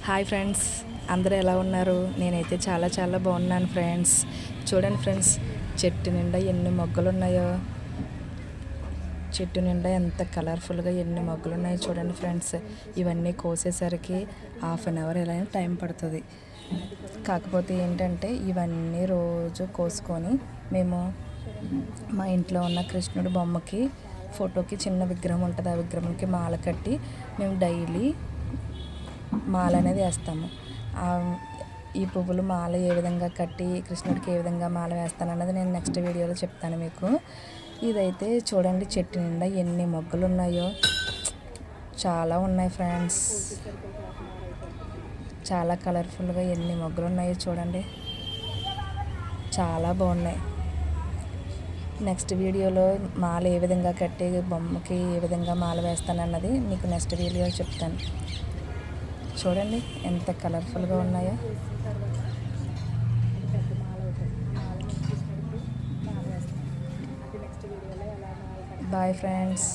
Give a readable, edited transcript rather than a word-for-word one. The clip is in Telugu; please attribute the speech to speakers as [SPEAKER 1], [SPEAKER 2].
[SPEAKER 1] హాయ్ ఫ్రెండ్స్, అందరూ ఎలా ఉన్నారు? నేనైతే చాలా చాలా బాగున్నాను ఫ్రెండ్స్. చూడండి ఫ్రెండ్స్, చెట్టు నిండా ఎన్ని మొగ్గలు ఉన్నాయో. చెట్టు నిండా ఎంత కలర్ఫుల్గా ఎన్ని మొగ్గలు ఉన్నాయో చూడండి ఫ్రెండ్స్. ఇవన్నీ కోసేసరికి హాఫ్ అన్ అవర్ ఇలా టైం పడుతుంది. కాకపోతే ఏంటంటే ఇవన్నీ రోజు కోసుకొని మేము మా ఇంట్లో ఉన్న కృష్ణుడి బొమ్మకి ఫోటోకి చిన్న విగ్రహం ఉంటుంది, ఆ విగ్రహంకి మాల కట్టి మేము డైలీ మాల అనేది వేస్తాము. ఈ పువ్వులు మాల ఏ విధంగా కట్టి కృష్ణుడికి ఏ విధంగా మాల వేస్తాను అన్నది నేను నెక్స్ట్ వీడియోలో చెప్తాను మీకు. ఇదైతే చూడండి, చెట్టు నిండా ఎన్ని మొగ్గలు ఉన్నాయో. చాలా ఉన్నాయి ఫ్రెండ్స్, చాలా కలర్ఫుల్గా ఎన్ని మొగ్గలు ఉన్నాయో చూడండి, చాలా బాగున్నాయి. నెక్స్ట్ వీడియోలో మాల ఏ విధంగా కట్టి బొమ్మకి ఏ విధంగా మాల వేస్తాను అన్నది మీకు నెక్స్ట్ వీడియోలో చెప్తాను. చూడండి ఎంత కలర్ఫుల్గా ఉన్నాయో. Bye friends.